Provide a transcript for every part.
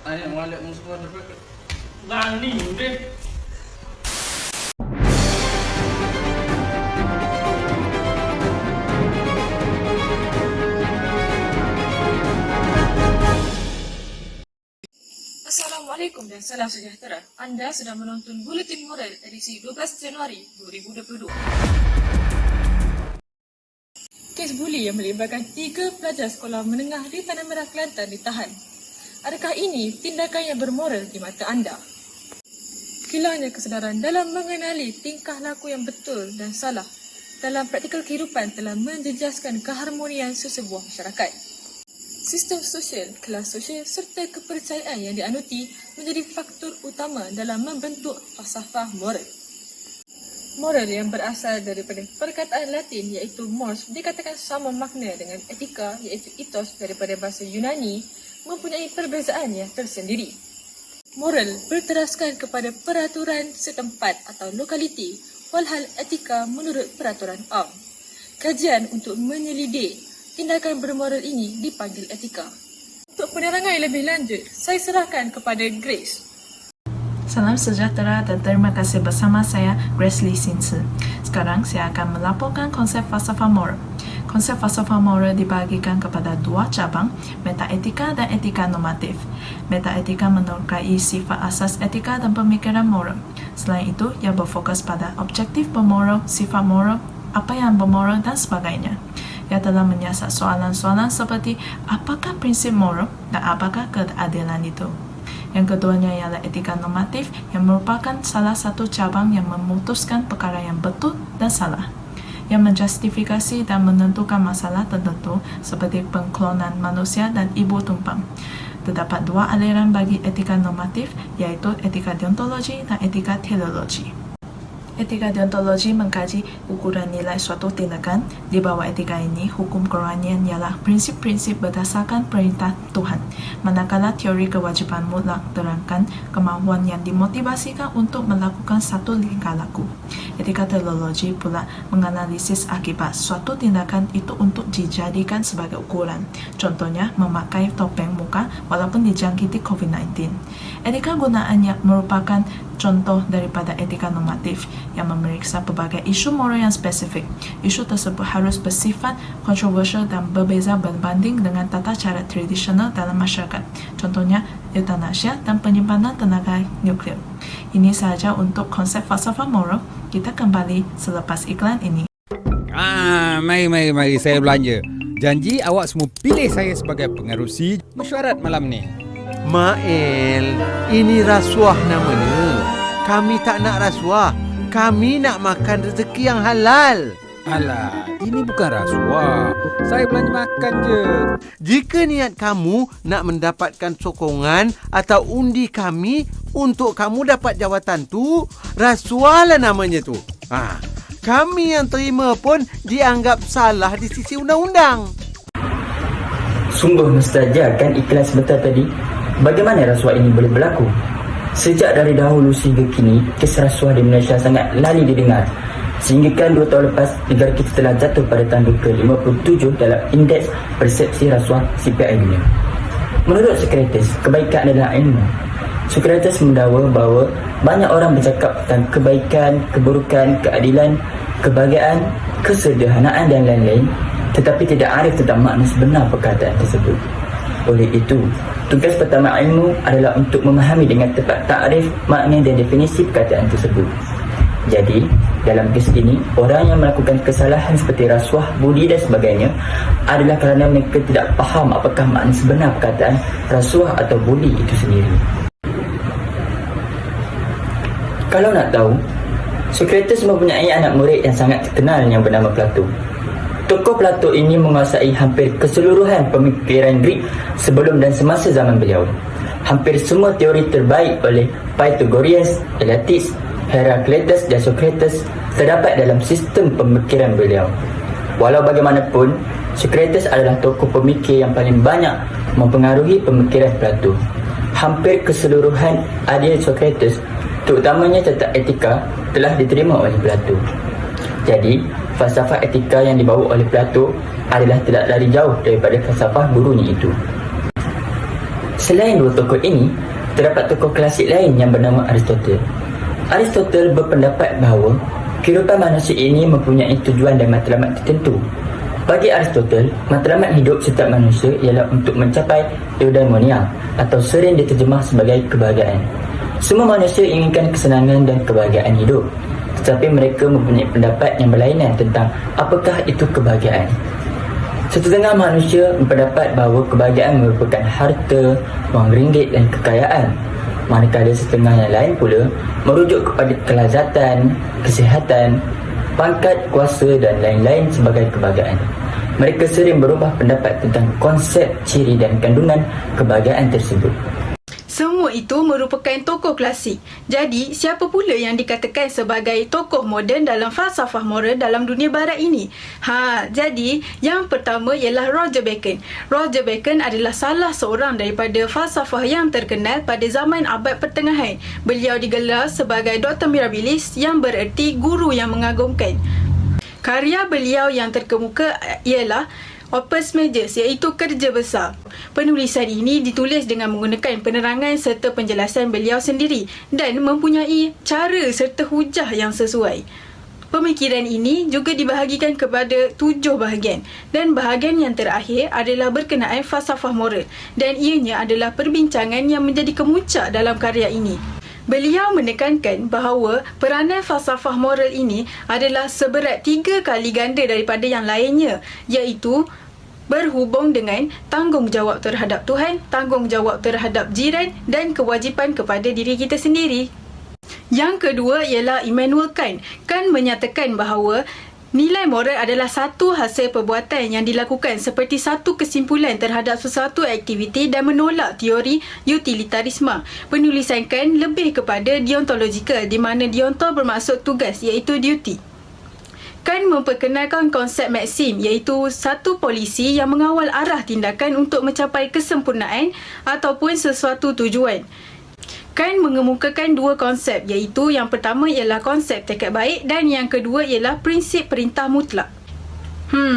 Ayah mengalir musuh dapat. Lani deh. Assalamualaikum dan salam sejahtera. Anda sedang menonton Buletin Moral edisi 12 Januari 2022. Kes buli yang melibatkan 3 pelajar sekolah menengah di Tanah Merah, Kelantan ditahan. Adakah ini tindakan yang bermoral di mata anda? Hilangnya kesedaran dalam mengenali tingkah laku yang betul dan salah dalam praktikal kehidupan telah menjejaskan keharmonian sesebuah masyarakat. Sistem sosial, kelas sosial serta kepercayaan yang dianuti menjadi faktor utama dalam membentuk falsafah moral. Moral yang berasal daripada perkataan Latin iaitu mors dikatakan sama makna dengan etika iaitu ethos daripada bahasa Yunani mempunyai perbezaan yang tersendiri. Moral berteraskan kepada peraturan setempat atau lokaliti, walhal etika menurut peraturan am. Kajian untuk menyelidik tindakan bermoral ini dipanggil etika. Untuk penerangan yang lebih lanjut, saya serahkan kepada Grace. Salam sejahtera dan terima kasih bersama saya, Grace Lee Sin Tzu. Sekarang saya akan melaporkan konsep falsafah moral. Konsep falsafah moral dibahagikan kepada 2 cabang, metaetika dan etika normatif. Metaetika menerokai sifat asas etika dan pemikiran moral. Selain itu, ia berfokus pada objektif bermoral, sifat moral, apa yang bermoral dan sebagainya. Ia telah menyiasat soalan-soalan seperti apakah prinsip moral dan apakah keadilan itu. Yang keduanya ialah etika normatif yang merupakan salah satu cabang yang memutuskan perkara yang betul dan salah, yang menjustifikasi dan menentukan masalah tertentu seperti pengklonan manusia dan ibu tumpang. Terdapat 2 aliran bagi etika normatif iaitu etika deontologi dan etika teleologi. Etika deontologi mengkaji ukuran nilai suatu tindakan. Di bawah etika ini, hukum kerohanian ialah prinsip-prinsip berdasarkan perintah Tuhan, manakala teori kewajiban mutlak terangkan kemahuan yang dimotivasikan untuk melakukan satu tingkah laku. Etika teleologi pula menganalisis akibat suatu tindakan itu untuk dijadikan sebagai ukuran. Contohnya, memakai topeng muka walaupun dijangkiti COVID-19. Etika gunaannya merupakan contoh daripada etika normatif yang memeriksa pelbagai isu moral yang spesifik. Isu tersebut harus bersifat kontroversial dan berbeza berbanding dengan tata cara tradisional dalam masyarakat. Contohnya, eutanasia dan penyimpanan tenaga nuklir. Ini sahaja untuk konsep falsafah moral. Kita kembali selepas iklan ini. Mari saya belanja. Janji awak semua pilih saya sebagai pengerusi mesyuarat malam ni. Mael, ini rasuah namanya. Kami tak nak rasuah. Kami nak makan rezeki yang halal. Alah, ini bukan rasuah. Saya belanja makan je. Jika niat kamu nak mendapatkan sokongan atau undi kami untuk kamu dapat jawatan tu, rasuah lah namanya tu. Kami yang terima pun dianggap salah di sisi undang-undang. Sungguh mustajab kan iklan sebentar tadi? Bagaimana rasuah ini boleh berlaku? Sejak dari dahulu sehingga kini, kes rasuah di Malaysia sangat lali didengar. Sehingga kan 2 tahun lepas, negara kita telah jatuh pada tangga ke-57 dalam indeks persepsi rasuah CPI dunia. Menurut Socrates, kebaikan adalah ilmu. Socrates mendakwa bahawa banyak orang bercakap tentang kebaikan, keburukan, keadilan, kebahagiaan, kesederhanaan dan lain-lain, tetapi tidak arif tentang makna sebenar perkataan tersebut. Oleh itu, tugas pertama ilmu adalah untuk memahami dengan tepat takrif, makna dan definisi perkataan tersebut. Jadi, dalam kes ini, orang yang melakukan kesalahan seperti rasuah, budi dan sebagainya adalah kerana mereka tidak faham apakah makna sebenar perkataan rasuah atau budi itu sendiri. Kalau nak tahu, Socrates mempunyai anak murid yang sangat terkenal yang bernama Plato. Tokoh Plato ini menguasai hampir keseluruhan pemikiran Greek sebelum dan semasa zaman beliau. Hampir semua teori terbaik oleh Pythagoras, Elatis, Heraclitus dan Socrates terdapat dalam sistem pemikiran beliau. Walau bagaimanapun, Socrates adalah tokoh pemikir yang paling banyak mempengaruhi pemikiran Plato. Hampir keseluruhan idea Socrates, terutamanya tentang etika, telah diterima oleh Plato. Jadi, falsafah etika yang dibawa oleh Plato adalah tidak lari jauh daripada falsafah gurunya itu. Selain dua tokoh ini, terdapat tokoh klasik lain yang bernama Aristotle. Aristotle berpendapat bahawa kehidupan manusia ini mempunyai tujuan dan matlamat tertentu. Bagi Aristotle, matlamat hidup setiap manusia ialah untuk mencapai eudaimonia atau sering diterjemah sebagai kebahagiaan. Semua manusia inginkan kesenangan dan kebahagiaan hidup, tetapi mereka mempunyai pendapat yang berlainan tentang apakah itu kebahagiaan. Setengah manusia berpendapat bahawa kebahagiaan merupakan harta, wang ringgit dan kekayaan, manakala setengah yang lain pula merujuk kepada kelazatan, kesihatan, pangkat, kuasa dan lain-lain sebagai kebahagiaan. Mereka sering berubah pendapat tentang konsep, ciri dan kandungan kebahagiaan tersebut. Semua itu merupakan tokoh klasik. Jadi, siapa pula yang dikatakan sebagai tokoh moden dalam falsafah moral dalam dunia barat ini? Jadi, yang pertama ialah Roger Bacon. Roger Bacon adalah salah seorang daripada falsafah yang terkenal pada zaman abad pertengahan. Beliau digelar sebagai Dr. Mirabilis yang bererti guru yang mengagumkan. Karya beliau yang terkemuka ialah Opus Majus, iaitu kerja besar. Penulisan ini ditulis dengan menggunakan penerangan serta penjelasan beliau sendiri dan mempunyai cara serta hujah yang sesuai. Pemikiran ini juga dibahagikan kepada 7 bahagian dan bahagian yang terakhir adalah berkenaan falsafah moral dan ianya adalah perbincangan yang menjadi kemuncak dalam karya ini. Beliau menekankan bahawa peranan falsafah moral ini adalah seberat 3 kali ganda daripada yang lainnya, iaitu berhubung dengan tanggungjawab terhadap Tuhan, tanggungjawab terhadap jiran dan kewajipan kepada diri kita sendiri. Yang kedua ialah Immanuel Kant. Kant menyatakan bahawa nilai moral adalah satu hasil perbuatan yang dilakukan seperti satu kesimpulan terhadap sesuatu aktiviti dan menolak teori utilitarisme. Penulisan Kant lebih kepada deontologikal di mana deonto bermaksud tugas iaitu duty. Kant memperkenalkan konsep Maxim iaitu satu polisi yang mengawal arah tindakan untuk mencapai kesempurnaan ataupun sesuatu tujuan. Kant mengemukakan 2 konsep iaitu yang pertama ialah konsep tekad baik dan yang kedua ialah prinsip perintah mutlak.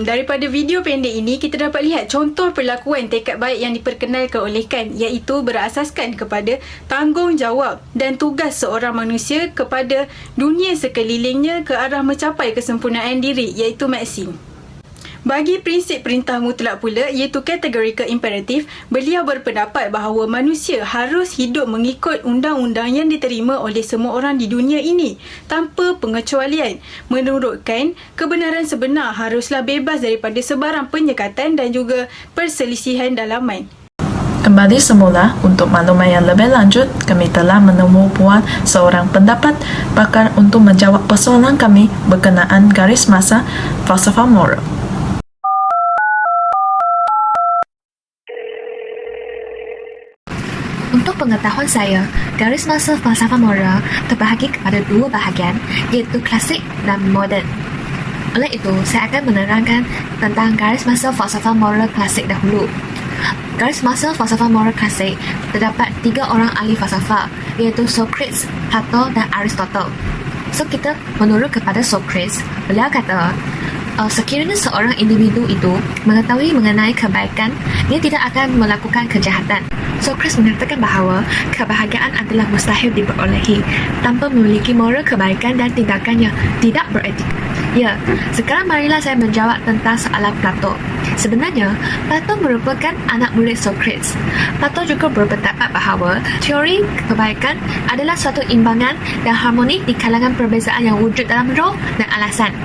Daripada video pendek ini kita dapat lihat contoh perlakuan tekad baik yang diperkenalkan oleh Kant iaitu berasaskan kepada tanggungjawab dan tugas seorang manusia kepada dunia sekelilingnya ke arah mencapai kesempurnaan diri iaitu Maxim. Bagi prinsip perintah mutlak pula iaitu categorical imperative, beliau berpendapat bahawa manusia harus hidup mengikut undang-undang yang diterima oleh semua orang di dunia ini tanpa pengecualian. Menurut Kant, kebenaran sebenar haruslah bebas daripada sebarang penyekatan dan juga perselisihan dalaman. Kembali semula, untuk maklumat yang lebih lanjut, kami telah menemukan seorang pendapat pakar untuk menjawab persoalan kami berkenaan garis masa falsafah moral. Untuk pengetahuan saya, garis masa falsafah moral terbahagi kepada 2 bahagian, iaitu klasik dan moden. Oleh itu, saya akan menerangkan tentang garis masa falsafah moral klasik dahulu. Garis masa falsafah moral klasik terdapat 3 orang ahli falsafah, iaitu Socrates, Plato dan Aristotle. So, kita menurut kepada Socrates, beliau kata, sekiranya seorang individu itu mengetahui mengenai kebaikan, dia tidak akan melakukan kejahatan. Socrates mengatakan bahawa kebahagiaan adalah mustahil diperolehi tanpa memiliki moral kebaikan dan tindakan yang tidak beretika. Ya, sekarang marilah saya menjawab tentang soalan Plato. Sebenarnya, Plato merupakan anak murid Socrates. Plato juga berpendapat bahawa teori kebaikan adalah suatu imbangan dan harmoni di kalangan perbezaan yang wujud dalam roh dan alasan.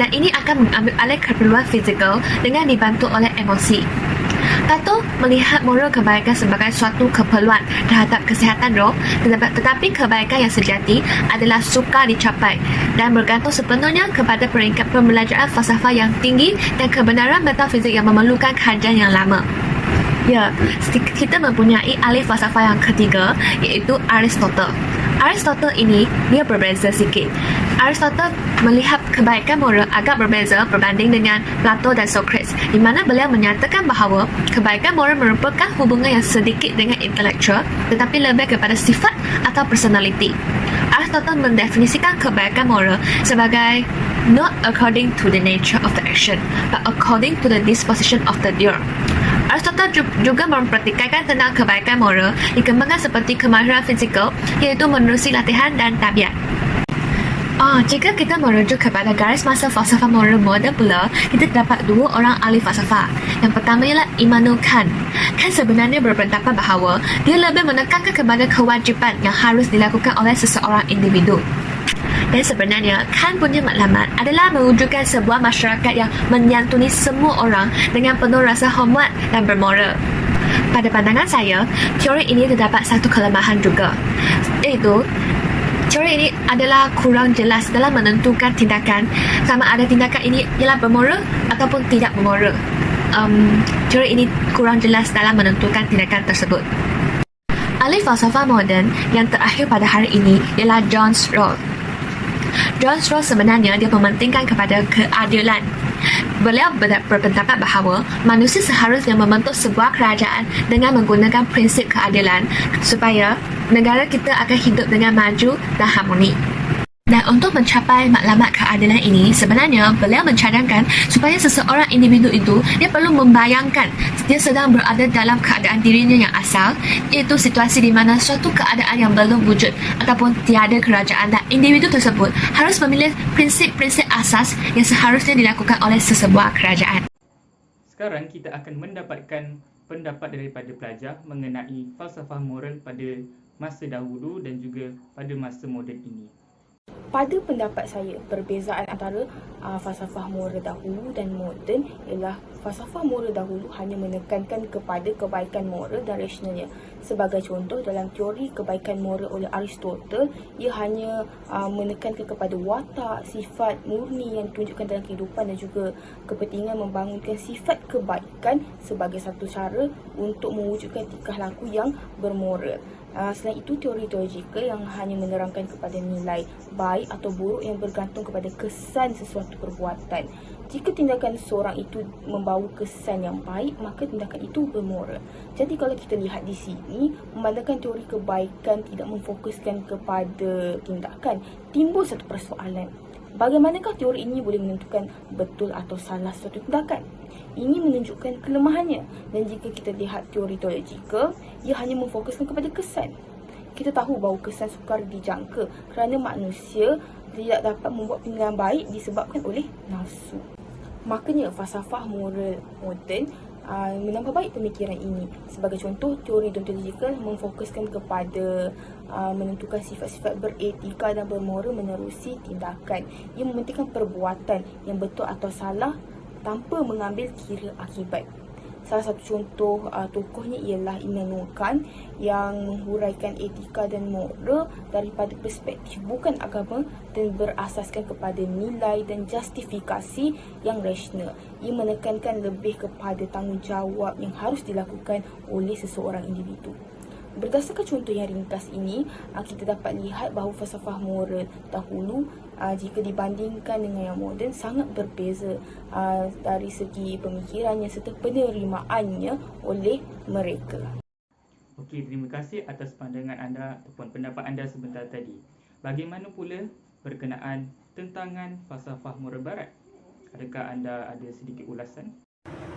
Dan ini akan mengambil alih keperluan fizikal dengan dibantu oleh emosi. Plato melihat moral kebaikan sebagai suatu keperluan terhadap kesihatan roh, tetapi kebaikan yang sejati adalah sukar dicapai dan bergantung sepenuhnya kepada peringkat pembelajaran falsafah yang tinggi dan kebenaran metafizik yang memerlukan kajian yang lama. Ya, kita mempunyai ahli falsafah yang ketiga iaitu Aristotle. Aristotle ini dia berbeza sikit. Aristotle melihat kebaikan moral agak berbeza berbanding dengan Plato dan Socrates, di mana beliau menyatakan bahawa kebaikan moral merupakan hubungan yang sedikit dengan intelektual tetapi lebih kepada sifat atau personality. Aristotle mendefinisikan kebaikan moral sebagai not according to the nature of the action but according to the disposition of the doer. Aristotle juga mempertikaikan tentang kebaikan moral dikembangkan seperti kemahiran fizikal, iaitu menerusi latihan dan tabiat. Jika kita merujuk kepada garis masa falsafah moral moden pula, kita terdapat dua orang ahli falsafah. Yang pertama ialah Immanuel Kant. Kant sebenarnya berpendapat bahawa dia lebih menekankan kepada kewajipan yang harus dilakukan oleh seseorang individu. Dan sebenarnya, Kant punya matlamat adalah mewujudkan sebuah masyarakat yang menyantuni semua orang dengan penuh rasa hormat dan bermoral. Pada pandangan saya, teori ini terdapat satu kelemahan juga, iaitu teori ini adalah kurang jelas dalam menentukan tindakan, sama ada tindakan ini ialah bermoral ataupun tidak bermoral. Teori ini kurang jelas dalam menentukan tindakan tersebut. Ahli falsafah moden yang terakhir pada hari ini ialah John Rawls. John Rawls sebenarnya dia mementingkan kepada keadilan. Beliau berpendapat bahawa manusia seharusnya membentuk sebuah kerajaan dengan menggunakan prinsip keadilan supaya negara kita akan hidup dengan maju dan harmoni. Dan untuk mencapai matlamat keadilan ini, sebenarnya beliau mencadangkan supaya seseorang individu itu dia perlu membayangkan dia sedang berada dalam keadaan dirinya yang asal, iaitu situasi di mana suatu keadaan yang belum wujud ataupun tiada kerajaan, dan individu tersebut harus memilih prinsip-prinsip asas yang seharusnya dilakukan oleh sesebuah kerajaan. Sekarang kita akan mendapatkan pendapat daripada pelajar mengenai falsafah moral pada masa dahulu dan juga pada masa moden ini. Pada pendapat saya, perbezaan antara falsafah moral dahulu dan moden ialah falsafah moral dahulu hanya menekankan kepada kebaikan moral dan rasionalnya. Sebagai contoh, dalam teori kebaikan moral oleh Aristotle, ia hanya menekankan kepada watak, sifat murni yang ditunjukkan dalam kehidupan dan juga kepentingan membangunkan sifat kebaikan sebagai satu cara untuk mewujudkan tingkah laku yang bermoral. Selain itu, teori teologikal yang hanya menerangkan kepada nilai baik atau buruk yang bergantung kepada kesan sesuatu perbuatan. Jika tindakan seorang itu membawa kesan yang baik, maka tindakan itu bermoral. Jadi kalau kita lihat di sini, memandangkan teori kebaikan tidak memfokuskan kepada tindakan, timbul satu persoalan. Bagaimanakah teori ini boleh menentukan betul atau salah suatu tindakan? Ini menunjukkan kelemahannya. Dan jika kita lihat teori teologikal, ia hanya memfokuskan kepada kesan. Kita tahu bahawa kesan sukar dijangka kerana manusia tidak dapat membuat pilihan baik disebabkan oleh nafsu. Makanya falsafah moral moden menambah baik pemikiran ini. Sebagai contoh, teori deontologikal memfokuskan kepada menentukan sifat-sifat beretika dan bermoral menerusi tindakan. Ia mementingkan perbuatan yang betul atau salah tanpa mengambil kira akibat. Salah satu contoh tokohnya ialah Immanuel Kant yang menghuraikan etika dan moral daripada perspektif bukan agama dan berasaskan kepada nilai dan justifikasi yang rasional. Ia menekankan lebih kepada tanggungjawab yang harus dilakukan oleh seseorang individu. Berdasarkan contoh yang ringkas ini, kita dapat lihat bahawa falsafah moral dahulu jika dibandingkan dengan yang moden sangat berbeza dari segi pemikirannya serta penerimaannya oleh mereka. Okey, terima kasih atas pandangan anda ataupun pendapat anda sebentar tadi. Bagaimana pula berkenaan tentangan falsafah moral barat? Adakah anda ada sedikit ulasan?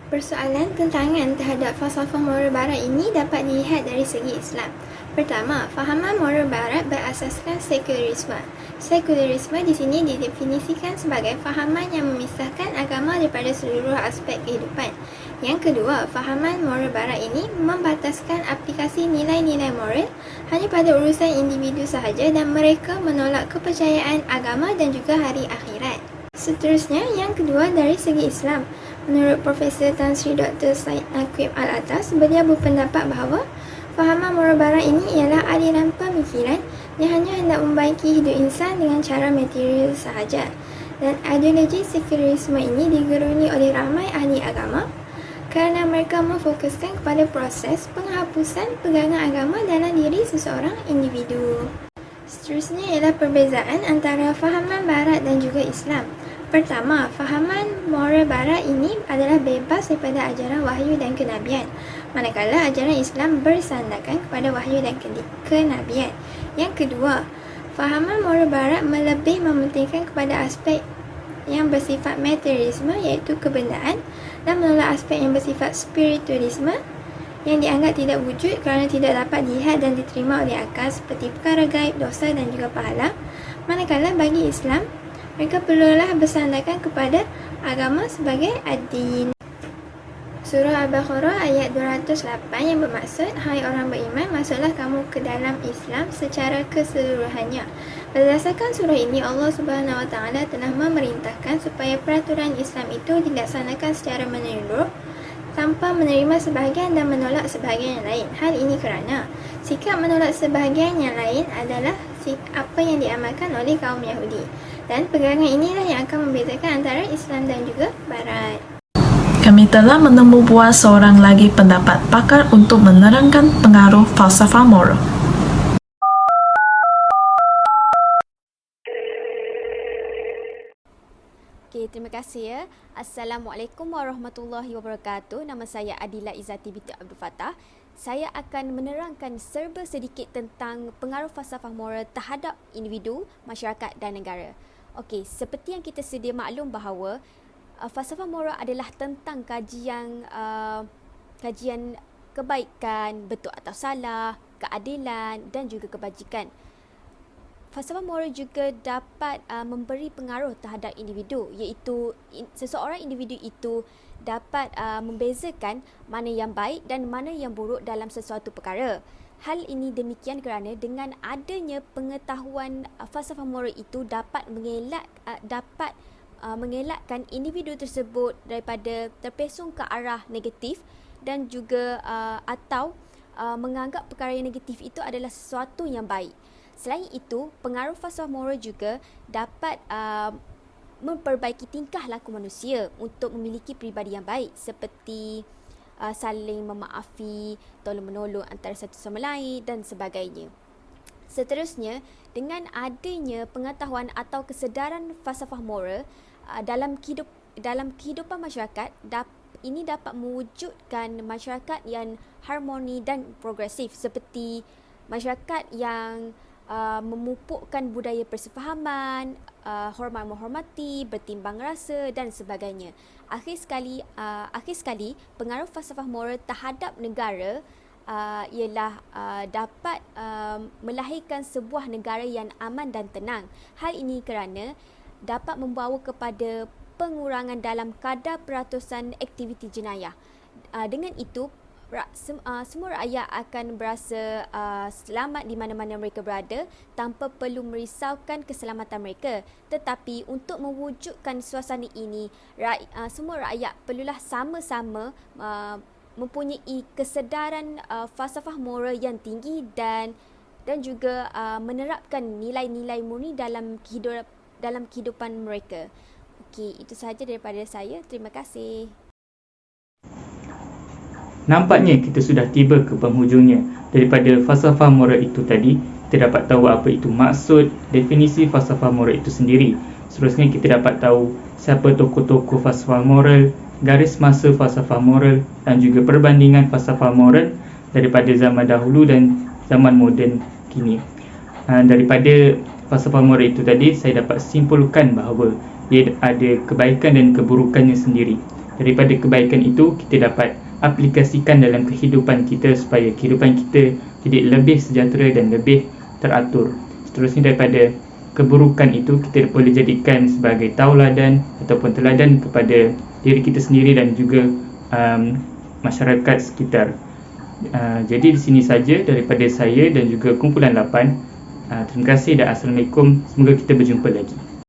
Persoalan tentangan terhadap falsafah moral barat ini dapat dilihat dari segi Islam. Pertama, fahaman moral barat berasaskan sekularisme. Sekularisme di sini didefinisikan sebagai fahaman yang memisahkan agama daripada seluruh aspek kehidupan. Yang kedua, fahaman moral barat ini membataskan aplikasi nilai-nilai moral hanya pada urusan individu sahaja dan mereka menolak kepercayaan agama dan juga hari akhirat. Seterusnya, yang kedua dari segi Islam. Menurut Profesor Tan Sri Dr. Said Naqib Al-Atas, beliau berpendapat bahawa fahaman moral barat ini ialah aliran pemikiran yang hanya hendak membaiki hidup insan dengan cara material sahaja. Dan ideologi sekularisme ini digeruni oleh ramai ahli agama kerana mereka memfokuskan kepada proses penghapusan pegangan agama dalam diri seseorang individu. Seterusnya ialah perbezaan antara fahaman barat dan juga Islam. Pertama, fahaman moral barat ini adalah bebas daripada ajaran wahyu dan kenabian, manakala ajaran Islam bersandarkan kepada wahyu dan kenabian. Yang kedua, fahaman moral barat lebih mementingkan kepada aspek yang bersifat materialisme, iaitu kebendaan, dan menolak aspek yang bersifat spiritualisme yang dianggap tidak wujud kerana tidak dapat dilihat dan diterima oleh akal seperti perkara gaib, dosa dan juga pahala. Manakala bagi Islam, mereka perlulah bersandarkan kepada agama sebagai ad-din. Surah Al-Baqarah ayat 208 yang bermaksud, hai orang beriman, masuklah kamu ke dalam Islam secara keseluruhannya. Berdasarkan surah ini, Allah Subhanahu Wa Taala telah memerintahkan supaya peraturan Islam itu dilaksanakan secara menyeluruh tanpa menerima sebahagian dan menolak sebahagian yang lain. Hal ini kerana sikap menolak sebahagian yang lain adalah apa yang diamalkan oleh kaum Yahudi. Dan pegangan inilah yang akan membezakan antara Islam dan juga Barat. Kami telah menemu buah seorang lagi pendapat pakar untuk menerangkan pengaruh falsafah moral. Terima kasih ya. Assalamualaikum warahmatullahi wabarakatuh. Nama saya Adila Izzati binti Abdul Fattah. Saya akan menerangkan serba sedikit tentang pengaruh falsafah moral terhadap individu, masyarakat dan negara. Okey, seperti yang kita sedia maklum bahawa falsafah moral adalah tentang kajian kebaikan, betul atau salah, keadilan dan juga kebajikan. Falsafah moral juga dapat memberi pengaruh terhadap individu, iaitu seseorang individu itu dapat membezakan mana yang baik dan mana yang buruk dalam sesuatu perkara. Hal ini demikian kerana dengan adanya pengetahuan falsafah moral itu dapat mengelakkan individu tersebut daripada terpesong ke arah negatif dan juga atau menganggap perkara yang negatif itu adalah sesuatu yang baik. Selain itu, pengaruh falsafah moral juga dapat memperbaiki tingkah laku manusia untuk memiliki peribadi yang baik seperti saling memaafi, tolong-menolong antara satu sama lain dan sebagainya. Seterusnya, dengan adanya pengetahuan atau kesedaran falsafah moral dalam kehidupan masyarakat, ini dapat mewujudkan masyarakat yang harmoni dan progresif seperti masyarakat yang memupukkan budaya persefahaman, hormat menghormati, bertimbang rasa dan sebagainya. Akhir sekali, pengaruh falsafah moral terhadap negara ialah dapat melahirkan sebuah negara yang aman dan tenang. Hal ini kerana dapat membawa kepada pengurangan dalam kadar peratusan aktiviti jenayah. Dengan itu, semua rakyat akan berasa selamat di mana-mana mereka berada tanpa perlu merisaukan keselamatan mereka. Tetapi untuk mewujudkan suasana ini, semua rakyat perlulah sama-sama mempunyai kesedaran falsafah moral yang tinggi dan juga menerapkan nilai-nilai murni dalam kehidupan mereka. Okey, itu sahaja daripada saya. Terima kasih. Nampaknya kita sudah tiba ke penghujungnya. Daripada falsafah moral itu tadi, kita dapat tahu apa itu maksud, definisi falsafah moral itu sendiri. Seterusnya kita dapat tahu siapa tokoh-tokoh falsafah moral, garis masa falsafah moral dan juga perbandingan falsafah moral daripada zaman dahulu dan zaman moden kini. Daripada falsafah moral itu tadi, saya dapat simpulkan bahawa ia ada kebaikan dan keburukannya sendiri. Daripada kebaikan itu, kita dapat aplikasikan dalam kehidupan kita supaya kehidupan kita jadi lebih sejahtera dan lebih teratur. Seterusnya, daripada keburukan itu, kita boleh jadikan sebagai tauladan ataupun teladan kepada diri kita sendiri dan juga masyarakat sekitar. Jadi di sini saja daripada saya dan juga kumpulan 8. Terima kasih dan Assalamualaikum. Semoga kita berjumpa lagi.